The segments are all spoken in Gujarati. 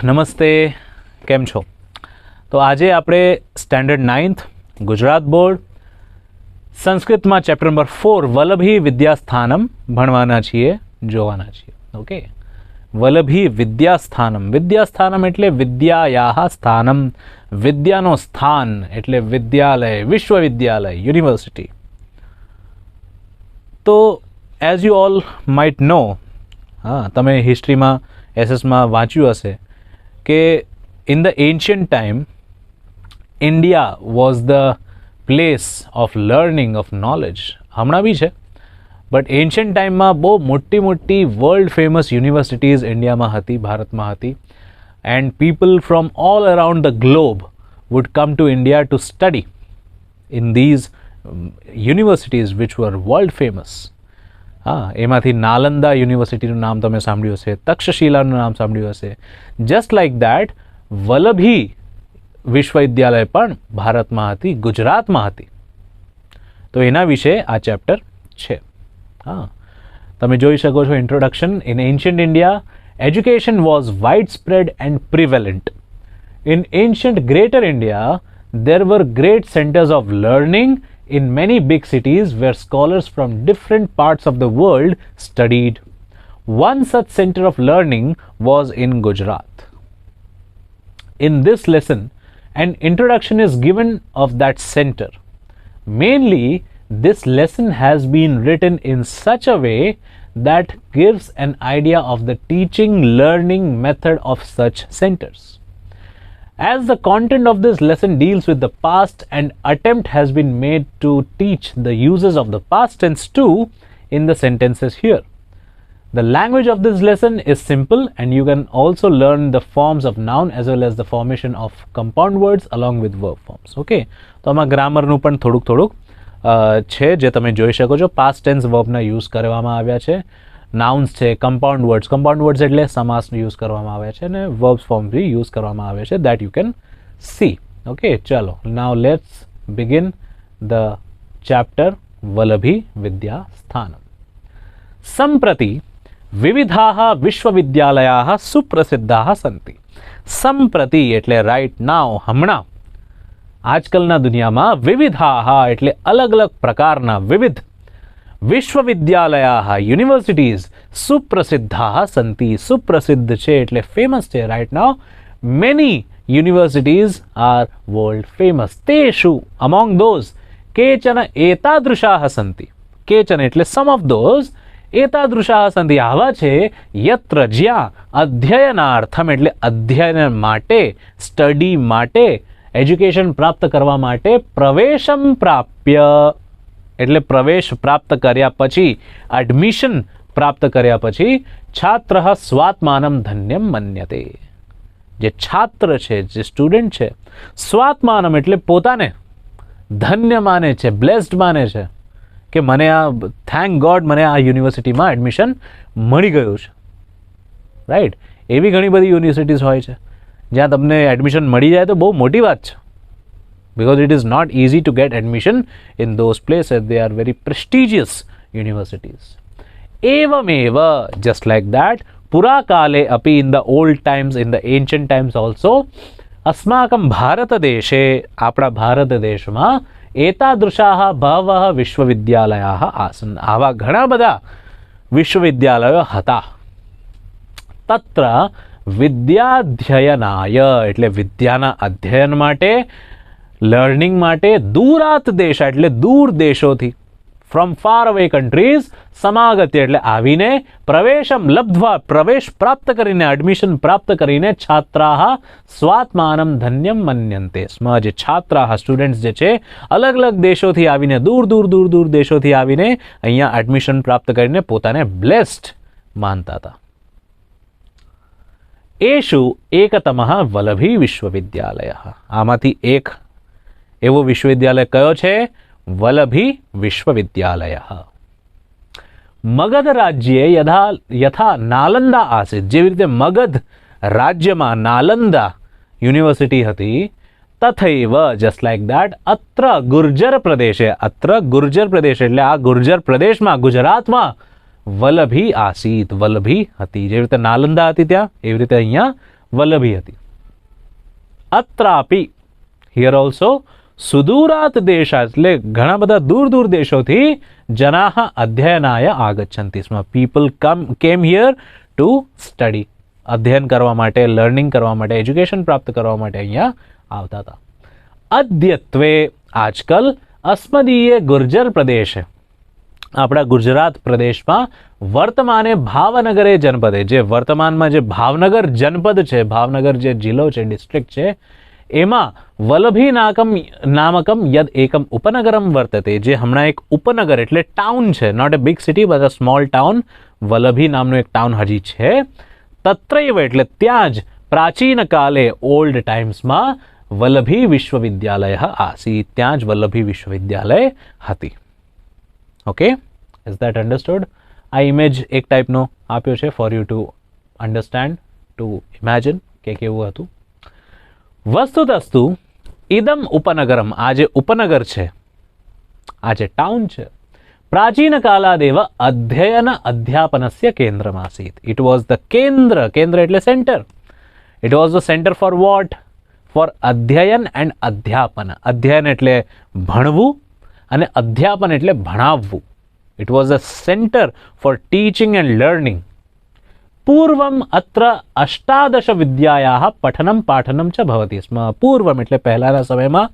નમસ્તે, કેમ છો? તો આજે આપણે સ્ટેન્ડર્ડ 9th ગુજરાત બોર્ડ સંસ્કૃતમાં ચેપ્ટર નંબર 4 વલ્લભી વિદ્યાસ્થાનમ ભણવાના છીએ, જોવાના છીએ. ઓકે, વલ્લભી વિદ્યાસ્થાનમ. વિદ્યાસ્થાનમ એટલે વિદ્યાયાહ સ્થાનમ, વિદ્યાનો સ્થાન એટલે વિદ્યાલય, વિશ્વવિદ્યાલય, યુનિવર્સિટી. તો એઝ યુ ઓલ માઇટ નો, હા, તમે હિસ્ટ્રીમાં એસએસમાં વાંચ્યું હશે કે in the ancient time India was the place of learning of knowledge. હમણાં બી છે, બટ એન્શિયન્ટ ટાઈમમાં બહુ મોટી મોટી વર્લ્ડ ફેમસ યુનિવર્સિટીઝ ઇન્ડિયામાં હતી, ભારતમાં હતી. And people from all around the globe would come to India to study in these universities which were world famous. હા, એમાંથી નાલંદા યુનિવર્સિટીનું નામ તમે સાંભળ્યું હશે, તક્ષશિલાનું નામ સાંભળ્યું હશે. જસ્ટ લાઇક દેટ વલ્લભી વિશ્વવિદ્યાલય પણ ભારતમાં હતી, ગુજરાતમાં હતી. તો એના વિશે આ ચેપ્ટર છે. હા, તમે જોઈ શકો છો introduction. In ancient India education was widespread and prevalent. In ancient greater India there were great centers of learning in many big cities where scholars from different parts of the world studied. One such center of learning was in Gujarat. In this lesson, an introduction is given of that center. Mainly, this lesson has been written in such a way that gives an idea of the teaching learning method of such centers. As the content of this lesson deals with the past, an attempt has been made to teach the uses of the past tense too in the sentences here. The language of this lesson is simple and you can also learn the forms of noun as well as the formation of compound words along with verb forms. Okay, તો આમાં ગ્રામરનું પણ થોડુંક છે જે તમે જોઈ શકો છો. પાસ્ટ ટેન્સ વર્બના યુઝ કરવામાં આવ્યા છે, નાઉન્સ છે, કમ્પાઉન્ડ વર્ડ્સ એટલે સમાસનો યુઝ કરવામાં આવે છે, અને વર્બ્સ ફોર્મ બી યુઝ કરવામાં આવે છે. That you can see. Okay, ચાલો now let's begin the chapter Vallabhi Vidyasthanam. સંપ્રતિ વિવિધાઃ વિશ્વવિદ્યાલયાઃ સુપ્રસિદ્ધાઃ સંતિ. સંપ્રતિ એટલે રાઇટ નાઉ, હમણાં, આજકાલના દુનિયામાં. વિવિધાઃ એટલે અલગ અલગ પ્રકારના, વિવિધ. વિશ્વવિદ્યાલયાઃ યુનિવર્સિટીઝ. સુપ્રસિદ્ધાઃ સંતિ, સુપ્રસિદ્ધ છે એટલે ફેમસ છે. Right now many universities are world famous. તેષુ અમોંગ ધોઝ કેચન એતાદૃશાઃ સંતિ. કેચન એટલે સમ ઓફ ધોઝ, એતાદૃશાઃ સંતિ આવા છે, યત્ર જ્યાં, અધ્યયનાર્થમ એટલે અધ્યયન માટે, સ્ટડી માટે, એજ્યુકેશન પ્રાપ્ત કરવા માટે, પ્રવેશમ પ્રાપ્ય એટલે પ્રવેશ પ્રાપ્ત કર્યા પછી, એડમિશન પ્રાપ્ત કર્યા પછી, છાત્ર સ્વાત્માનમ ધન્યમ મન્યતે. જે છાત્ર છે, જે સ્ટુડન્ટ છે, સ્વાત્માનમ એટલે પોતાને ધન્ય માને છે, બ્લેસ્ડ માને છે કે મને આ, થેન્ક ગોડ, મને આ યુનિવર્સિટીમાં એડમિશન મળી ગયું છે. રાઈટ, એવી ઘણી બધી યુનિવર્સિટીઝ હોય છે જ્યાં તમને એડમિશન મળી જાય તો બહુ મોટી વાત છે. Because it is not easy to get admission in those places. They are very prestigious universities. Evameva, just like that, pura kale api, in the old times, in the ancient times also, asmakam bharata deshe, apna bharat deshma, etadrushaha bhavah vishwavidyalayah asan. Ava ghana bada vishwavidyalayo hata. Tatra વિદ્યાધ્યયનાય એટલે વિદ્યાના અધ્યયન માટે, લર્નિંગ માટે, દૂરાત દેશ એટલે દૂર દેશોથી, ફ્રોમ ફાર અવે કન્ટ્રીઝ, સમાગત્ય એટલે આવીને, પ્રવેશમ લબ્ધ્વા પ્રવેશ પ્રાપ્ત કરીને, એડમિશન પ્રાપ્ત કરીને, છાત્રાહ સ્વાત્માનમ ધન્યમ મન્યન્તે સ્મ. જે છાત્રાહ સ્ટુડન્ટ્સ જે છે અલગ અલગ દેશોથી આવીને, દૂર દૂર દેશોથી આવીને અહીંયા એડમિશન પ્રાપ્ત કરીને પોતાને બ્લેસ્ડ માનતા હતા. એષુ એકતમઃ વલ્લભી વિશ્વવિદ્યાલયઃ. આમાંથી એક એવો વિશ્વવિદ્યાલય કયો છે? વલ્લભી વિશ્વવિદ્યાલયઃ. મગધ રાજ્યે યથા નાલંદા આસીત. જેવી રીતે મગધ રાજ્યમાં નાલંદા યુનિવર્સિટી હતી, તથૈવ જસ્ટ લાઇક દેટ અત્ર ગુર્જર પ્રદેશે, અત્ર ગુર્જર પ્રદેશ એટલે આ ગુર્જર પ્રદેશમાં, ગુજરાતમાં વલ્લભી આસીત, વલ્લભી હતી. જેવી રીતે નાલંદા હતી ત્યાં, એવી રીતે અહીંયા વલ્લભી હતી. અત્રાપી હિયર ઓલ્સો સુદૂરાત દેશાત એટલે ઘણા બધા દૂર દૂર દેશોથી જનાહ અધ્યયનાય આગચ્છન્તિ સ્મ. People came here to study. અધ્યયન કરવા માટે, લર્નિંગ કરવા માટે, એજ્યુકેશન પ્રાપ્ત કરવા માટે અહીંયા આવતા હતા. અદ્યત્વે આજકલ અસ્મદીય ગુર્જર પ્રદેશ, આપણા ગુજરાત પ્રદેશમાં વર્તમાને ભાવનગરે જનપદે, જે વર્તમાનમાં જે ભાવનગર જનપદ છે, ભાવનગર જે જિલ્લો છે, ડિસ્ટ્રિક્ટ છે, એમાં વલ્લભી નામકમ યદ એકમ ઉપનગરમ વર્તતે, જે હમણાં એક ઉપનગર એટલે ટાઉન છે, not a big city but a small town. Vallabhi નામનું એક ટાઉન હજી છે. તત્રૈવ એટલે ત્યાં જ પ્રાચીન કાલે ઓલ્ડ ટાઈમ્સમાં વલ્લભી વિશ્વવિદ્યાલય આસી, ત્યાં જ વલ્લભી વિશ્વવિદ્યાલય હતી. Okay, is that understood? આ ઇમેજ એક ટાઈપનો આપ્યો છે for you to understand, two imagine કે કેવું હતું. વસ્તુતસ્તુ ઇદમ ઉપનગરમ, આ જે ઉપનગર છે, આ જે ટાઉન છે, પ્રાચીન કાલાદેવ અધ્યયન અધ્યાપનસ્ય કેન્દ્રમાસીત. ઇટ વોઝ ધ કેન્દ્ર, કેન્દ્ર એટલે centre. It was the centre for what? For અધ્યયન એન્ડ અધ્યાપન. અધ્યયન એટલે ભણવું અને અધ્યાપન એટલે ભણાવવું. It was a centre for teaching and learning. પૂર્વમ અત્ર અષ્ટાદશ વિદ્યાયાઃ પઠનમ પાઠનમ ચ ભવતિ સ્મ. પૂર્વમ એટલે પહેલાના સમયમાં,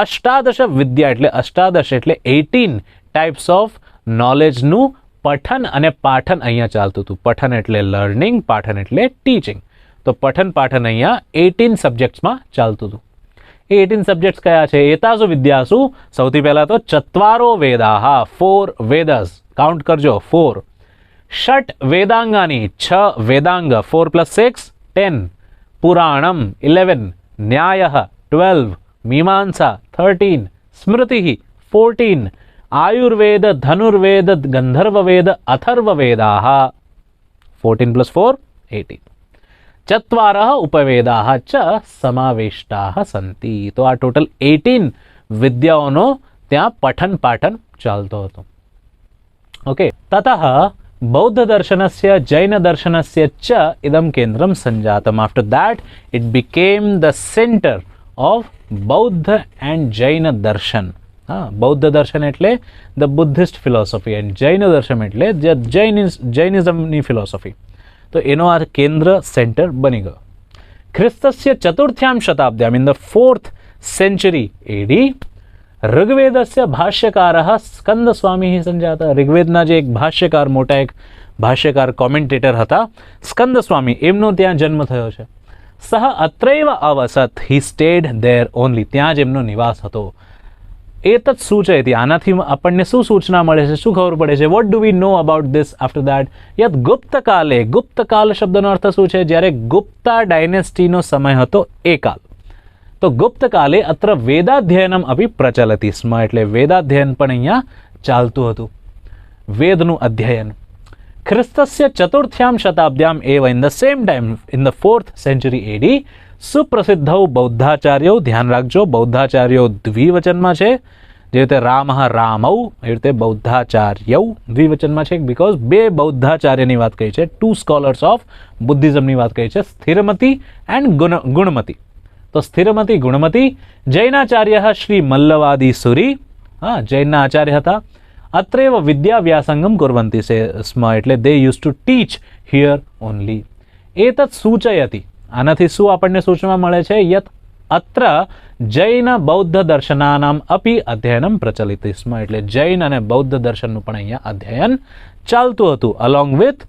અષ્ટાદશ વિદ્યા એટલે અષ્ટાદશ એટલે 18 ટાઈપ્સ ઓફ નોલેજનું પઠન અને પાઠન અહીંયા ચાલતું હતું. પઠન એટલે લર્નિંગ, પાઠન એટલે ટીચિંગ. તો પઠન પાઠન અહીંયા 18 સબ્જેક્ટ્સમાં ચાલતું હતું. એ 18 સબ્જેક્ટ્સ કયા છે? એતાસુ વિદ્યાસુ, સૌથી પહેલા તો ચત્વારો વેદાહ, 4 વેદસ, કાઉન્ટ કરજો 4. ષટ વેદાંગાની, 6 વેદાંગ, 4 + 6 10. પુરાણમ 11, ન્યાય 12, મીમાંસા 13, સ્મૃતિ 14, આયુર્વેદ, ધનુર્વેદ, ગંધર્વવેદ, અથર્વવેદાહ 14 + 4 18. ચત્વારઃ ઉપવેદાઃ ચ સમાવેષ્ટાઃ સંતિ. તો આ ટોટલ 18 વિદ્યાઓનો ત્યાં પઠન પાઠન ચાલતો હતો. ઓકે, તતઃ બૌદ્ધ દર્શનસ્ય જૈન દર્શનસ્ય ચ ઇદમ કેન્દ્રમ સંજાતમ. After that it became the centre of બૌદ્ધ એન્ડ જૈન દર્શન. હા, બૌદ્ધ દર્શન એટલે the Buddhist philosophy and Jain દર્શન એટલે જૈનિઝમની ફિલોસોફી. તો એનો આ કેન્દ્ર સેન્ટર બની ગયો. ખ્રિસ્તસ્ય ચતુર્થ્યામ શતાબ્દ્યામ, in the 4th century AD, ઋગ્વેદસ્ય ભાષ્યકારઃ સ્કંદ સ્વામી સંજાતા. ઋગ્વેદના જે એક ભાષ્યકાર, મોટા એક ભાષ્યકાર, કોમેન્ટેટર હતા સ્કંદ સ્વામી, એમનો ત્યાં જન્મ થયો છે. સહ અત્રૈવ અવસત, હી સ્ટેડ ધેર ઓનલી, ત્યાં જ એમનો નિવાસ હતો. એતત સૂચયતિ, આનાથી આપણને શું સૂચના મળે છે, શું ખબર પડે છે? What do we know about this after that? યત ગુપ્તકાલે, ગુપ્તકાલ શબ્દનો અર્થ શું છે? જ્યારે ગુપ્તા ડાયનેસ્ટીનો સમય હતો એ કાલ. તો ગુપ્તકાલે અત્ર વેદાધ્યયનમ અપી પ્રચલતિ સ્મ, એટલે વેદાધ્યયન પણ અહીંયા ચાલતું હતું, વેદનું અધ્યયન. ખ્રિસ્તસ્ય ચતુર્થ્યામ શતાબ્દ્યામ એવ, in the same time, in the 4th century AD, સુપ્રસિદ્ધૌ બૌદ્ધાચાર્યો, ધ્યાન રાખજો બૌદ્ધાચાર્યો દ્વિવચનમાં છે, જે રીતે રામ રામૌ, એ રીતે બૌદ્ધાચાર્યૌ દ્વિવચનમાં છે, બિકોઝ બે બૌદ્ધાચાર્યની વાત કહી છે, 2 scholars ઓફ બુદ્ધિઝમની વાત કહી છે, સ્થિરમતી એન્ડ ગુણમતી. તો સ્થિરમતી, ગુણમતી. જૈનાચાર્ય શ્રી મલ્લવાદી સુરી, હા, જૈનના આચાર્ય હતા. અત્રેવ વિદ્યા વ્યાસંગમ કુર્વંતી સ્મ, એટલે they use to teach here only. એતત સૂચયતિ, આનાથી શું આપણને સૂચના મળે છે? યત અત્ર જૈન બૌદ્ધ દર્શનાનામ અપી અધ્યયનમ પ્રચલિત સ્મ, એટલે જૈન અને બૌદ્ધ દર્શનનું પણ અહીંયા અધ્યયન ચાલતું હતું, અલોંગ વિથ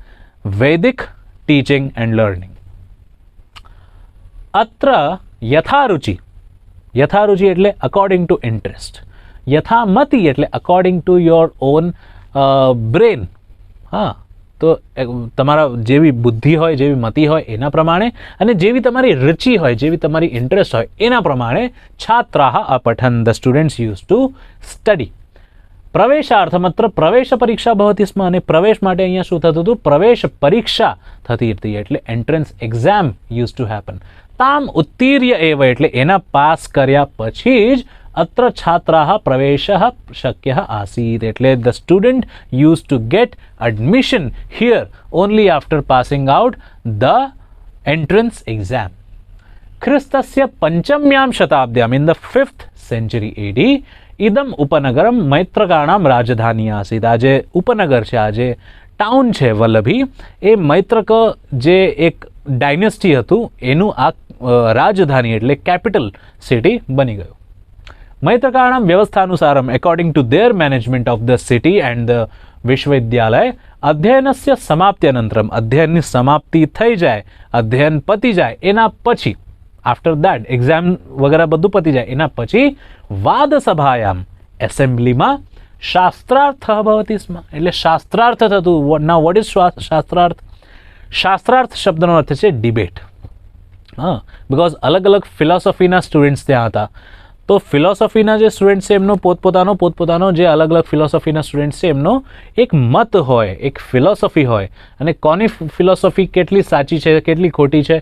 વૈદિક ટીચિંગ એન્ડ લર્નિંગ. અત્ર યથારુચિ, યથારુચિ એટલે અકોર્ડિંગ ટુ ઇન્ટરેસ્ટ. યથામતિ એટલે according to your own brain. હા, તો તમારા જેવી બુદ્ધિ હોય, જેવી મતિ હોય એના પ્રમાણે, અને જેવી તમારી રુચિ હોય, જેવી તમારી ઇન્ટરેસ્ટ હોય એના પ્રમાણે છાત્રાહ અપઠન, the students use to study. પ્રવેશાર્થમ અત્ર પ્રવેશ પરીક્ષા ભવતિ સ્મ, અને પ્રવેશ માટે અહીંયા શું થતું હતું? પ્રવેશ પરીક્ષા થતી હતી, એટલે entrance exam use to happen. તામ ઉત્તીર્ય એવ, એટલે એના પાસ કર્યા પછી જ અત્ર છાત્રાહ પ્રવેશઃ શક્યઃ આસીત, એટલે the student use to gate admission here only after passing out the entrance exam. ख्रिस्तस्य पंचम्यां शताब्द्याम् in the 5th century AD इदम उपनगरम મૈત્રકાણામ રાજધાની આસીત. આ જે ઉપનગર છે, આ જે ટાઉન છે વલ્લભી, એ મૈત્રક જે એક ડાયનેસ્ટી હતું એનું આ રાજધાની એટલે કેપિટલ સિટી બની ગયું. મૈત્રકાણામ વ્યવસ્થાનુસારમ according to their management of the city and the વિશ્વવિદ્યાલય અધ્યયનસ્ય સમાપ્ત્યનંતરમ, અધ્યયનની સમાપ્તિ થઈ જાય, અધ્યયન પતી જાય એના પછી, આફ્ટર દેટ એક્ઝામ વગેરે બધું પતી જાય એના પછી વાદ સભાયામ એસેમ્બલીમાં શાસ્ત્રાર્થ ભવતી સ્મ, એટલે શાસ્ત્રાર્થ થતું. નાઉ વોટ ઇઝ શાસ્ત્રાર્થ? શાસ્ત્રાર્થ શબ્દનો અર્થ છે ડિબેટ. હા, બિકોઝ અલગ અલગ ફિલોસોફીના સ્ટુડન્ટ્સ ત્યાં હતા, તો ફિલોસોફીના જે સ્ટુડન્ટ છે એમનો પોતપોતાનો જે અલગ અલગ ફિલોસોફીના સ્ટુડન્ટ છે એમનો એક મત હોય, એક ફિલોસોફી હોય, અને કોની ફિલોસોફી કેટલી સાચી છે કેટલી ખોટી છે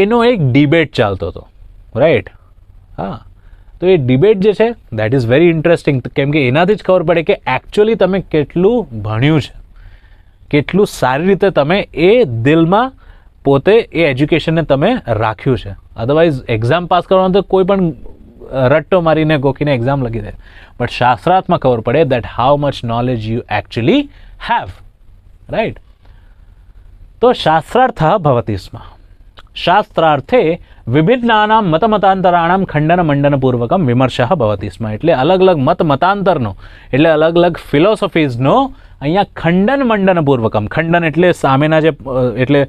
એનો એક ડિબેટ ચાલતો હતો, રાઈટ? હા, તો એ ડિબેટ જે છે દેટ ઇઝ વેરી ઇન્ટરેસ્ટિંગ, કેમ કે એનાથી જ ખબર પડે કે એકચ્યુઅલી તમે કેટલું ભણ્યું છે, કેટલું સારી રીતે તમે એ દિલમાં પોતે એ એજ્યુકેશનને તમે રાખ્યું છે. અદરવાઇઝ એક્ઝામ પાસ કરવાનું તો કોઈ પણ રટ્ટો મારીને ગોખીને એક્ઝામ લખી દે, બટ શાસ્ત્રાર્થમાં ખબર પડે that how much knowledge you actually have, right? તો શાસ્ત્રાર્થ ભવતિ સ્મ. શાસ્ત્રાર્થે વિભિન્નાનામ મતમતાંતરાણામ ખંડન મંડન પૂર્વકમ વિમર્શ ભવતિ સ્મ, એટલે અલગ અલગ મતાંતરનો એટલે અલગ અલગ ફિલોસોફીઝનો અહીંયા ખંડન મંડન પૂર્વકમ, ખંડન એટલે સામેના જે એટલે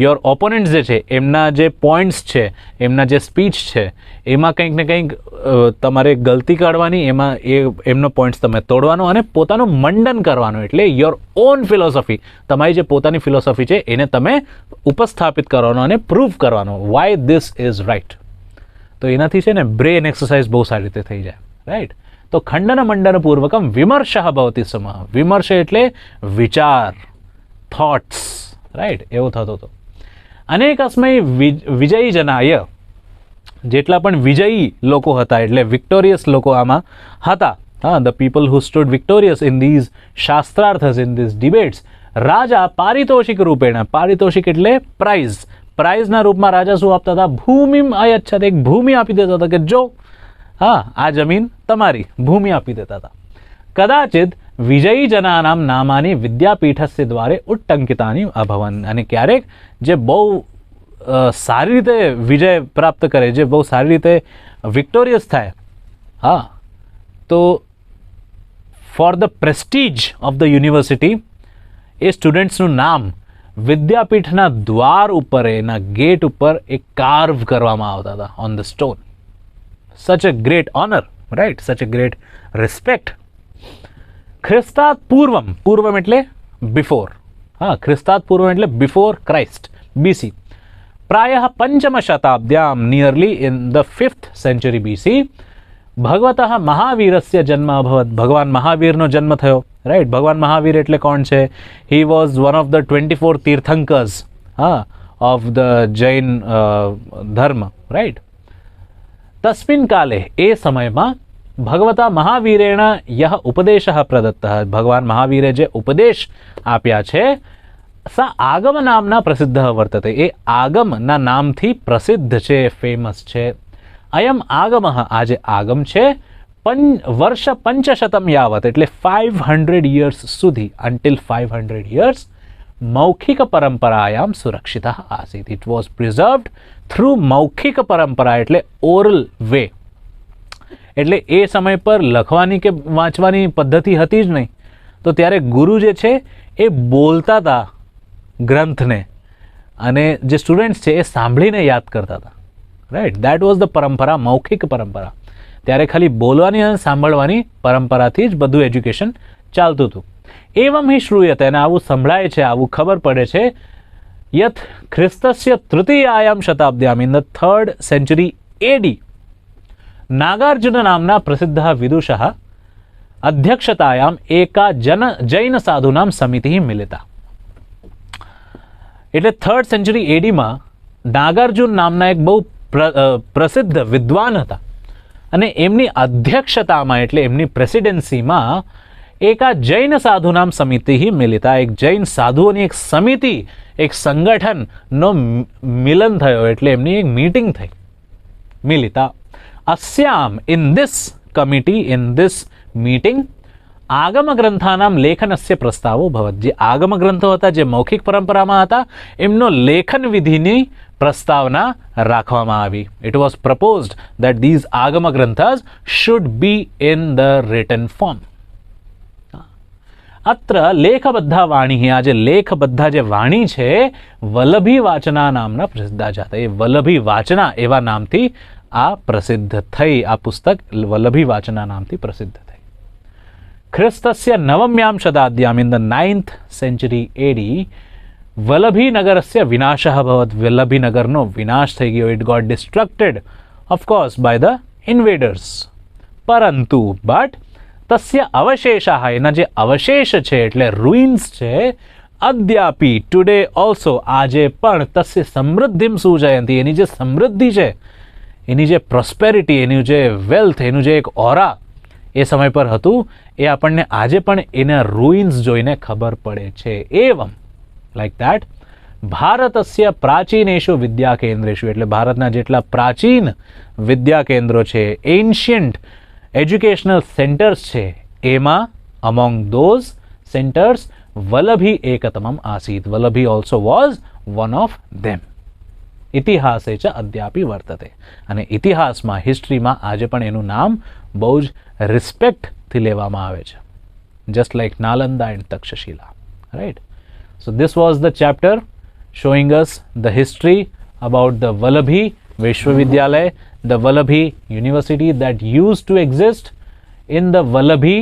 યોર ઓપોનન્ટ જે છે એમના જે પોઈન્ટ્સ છે, એમના જે સ્પીચ છે એમાં કંઈક ને કંઈક તમારે ગલતી કાઢવાની, એમાં એમનો પોઈન્ટ્સ તમે તોડવાનો અને પોતાનું મંડન કરવાનું, એટલે યોર ઓન ફિલોસોફી, તમારી જે પોતાની ફિલોસોફી છે એને તમે ઉપસ્થાપિત કરવાનો અને પ્રૂવ કરવાનો, વાય ધીસ ઇઝ રાઈટ. તો એનાથી છે ને બ્રેન એક્સરસાઇઝ બહુ સારી રીતે થઈ જાય, રાઈટ? તો ખંડન મંડન પૂર્વકમ વિમર્શ ભવતિ સ્મ. વિમર્શ એટલે વિચાર, થોટ્સ, રાઈટ? એવું થતું હતું. અનેકસ્મય વિજયી જનાય, જેટલા પણ વિજયી લોકો હતા એટલે વિક્ટોરિયસ લોકો આમાં હતા, હા, the people who stood victorious in these શાસ્ત્રાર્થસ, ઇન ધીઝ ડિબેટ્સ, રાજા પારિતોષિક રૂપેણ, પારિતોષિક એટલે પ્રાઇઝ, પ્રાઇઝના રૂપમાં રાજા શું આપતા હતા? ભૂમિમ અયચ્છત, એક ભૂમિ આપી દેતા હતા કે જો હા આ જમીન તમારી, ભૂમિ આપી દેતા હતા. કદાચિત વિજયી જનાનામ નામાની વિદ્યાપીઠસ્ય દ્વારે ઉટ્ટંકિતાની અભવન, અને ક્યારેક જે બહુ સારી રીતે વિજય પ્રાપ્ત કરે, જે બહુ સારી રીતે વિક્ટોરિયસ થાય, હા, તો for the prestige of the university એ સ્ટુડન્ટ્સનું નામ વિદ્યાપીઠના દ્વાર ઉપર, એના ગેટ ઉપર એ કાર્વ કરવામાં આવતા હતા on the stone. Such a great honor, right? Such a great respect. ખ્રિસ્તાત પૂર્વમ, પૂર્વમ એટલે બિફોર, હા, ખ્રિસ્તાત પૂર્વમ એટલે બિફોર ક્રાઇસ્ટ, BC. પ્રાયઃ પંચમ શતાબ્દ્યામ, nearly in the 5th century BC, ભગવતઃ મહાવીરસ્ય જન્મ અભવત, ભગવાન મહાવીરનો જન્મ થયો, રાઈટ? ભગવાન મહાવીર એટલે કોણ છે? He was one of the 24 તીર્થંકર્સ, હા, ઓફ ધ જૈન ધર્મ, રાઈટ? તસ્મિન કાલે, એ સમયમાં ભગવતા મહાવીરેણ યહ ઉપદેશ પ્રદત્ત, ભગવાન મહાવીરે જે ઉપદેશ આપ્યા છે, સ આગમ નામના પ્રસિદ્ધ વર્તતે, એ આગમના નામથી પ્રસિદ્ધ છે, ફેમસ છે. અયમ આગમ, આ જે આગમ છે, વર્ષ 500 યાવત એટલે 500 years સુધી, અંટિલ 500 years મૌખિક પરંપરાયામ સુરક્ષિત આસીત. ઇટ વોઝ પ્રિઝર્વડ થ્રુ મૌખિક પરંપરા એટલે ઓરલ વે, એટલે એ સમય પર લખવાની કે વાંચવાની પદ્ધતિ હતી જ નહીં, તો ત્યારે ગુરુ જે છે એ બોલતા હતા ગ્રંથને, અને જે સ્ટુડન્ટ્સ છે એ સાંભળીને યાદ કરતા હતા, રાઈટ? દેટ વોઝ ધ પરંપરા, મૌખિક પરંપરા. ત્યારે ખાલી બોલવાની અને સાંભળવાની પરંપરાથી જ બધું એજ્યુકેશન ચાલતું હતું. એવમ હિ શ્રૂયતે, અને આવું સંભળાય છે, આવું ખબર પડે છે, યથ ખ્રિસ્તસ્ય તૃતીયાયામ શતાબ્દ્યામ, in the 3rd century AD, Nagarjuna નામના પ્રસિદ્ધ વિદુષઃ અધ્યક્ષતાયામ એકા જૈન સાધુનામ સમિતિ મિલિતા. એટલે 3rd century AD માં નાગાર્જુન નામના એક બહુ પ્રસિદ્ધ વિદ્વાન હતા, અને એમની અધ્યક્ષતામાં એટલે એમની પ્રેસિડેન્સીમાં એકા જૈન સાધુનામ સમિતિ મિલિતા, એક જૈન સાધુઓની એક સમિતિ, એક સંગઠનનો મિલન થયો, એટલે એમની એક મીટિંગ થઈ. મિલિતા अस्याम in this committee, in this meeting આગમ ગ્રંથાનામ લેખનસ્ય પ્રસ્તાવો ભવત. જે આગમ ગ્રંથો હતા, જે મૌખિક પરંપરામાં હતા, એમનો લેખન વિધિની પ્રસ્તાવના રાખવામાં આવી. It was proposed that these આગમ ગ્રંથાસ should be in the written form. અત્ર લેખબદ્ધા વાણી, આ જે લેખબદ્ધા જે વાણી છે, વલ્લભી વાચના નામના પ્રસિદ્ધા જાતા. એ વલ્લભી વાચના એવા નામથી આ પ્રસિદ્ધ થઈ. આ પુસ્તક વલ્લભી વાચના નામથી પ્રસિદ્ધ થઈ. ખ્રિસ્તસ્ય નવમ્યામ શતાબ્દ્યામ, ઇન ધ 9th century AD, વલ્લભીનગરસ્ય વિનાશઃ અભવત. વલ્લભીનગરનો વિનાશ થઈ ગયો. It got destructed of course by the invaders. પરંતુ બટ તસ્ય અવશેષાઃ, એના જે અવશેષ છે એટલે રૂઇન્સ છે, અદ્યાપી ટુડે ઓલ્સો, આજે પણ, તસ્ય સમૃદ્ધિમ સૂચયંતી, એની જે સમૃદ્ધિ છે, એની જે પ્રોસ્પેરિટી, એનું જે વેલ્થ, એનું જે એક ઓરા એ સમય પર હતું, એ આપણને આજે પણ એના રૂઇન્સ જોઈને ખબર પડે છે. એવમ લાઈક દેટ ભારતસ્ય પ્રાચીનેષુ વિદ્યા કેન્દ્રેષુ, એટલે ભારતના જેટલા પ્રાચીન વિદ્યા કેન્દ્રો છે, એન્શિયન્ટ એજ્યુકેશનલ સેન્ટર્સ છે, એમાં અમોંગ ધોઝ સેન્ટર્સ વલ્લભી એકતમમ આસીત. Vallabhi also was one of them. ઇતિહાસે ચ અદ્યાપી વર્તતે. અને ઇતિહાસમાં, હિસ્ટ્રીમાં આજે પણ એનું નામ બહુ જ રિસ્પેક્ટથી લેવામાં આવે છે. Just like Nalanda and Takshashila, right? So this was the chapter showing us the history about the Vallabhi Vishwavidyalaya, the Vallabhi University that used to exist in the Vallabhi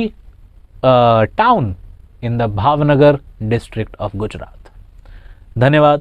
town in the Bhavnagar district of Gujarat. धन्यवाद.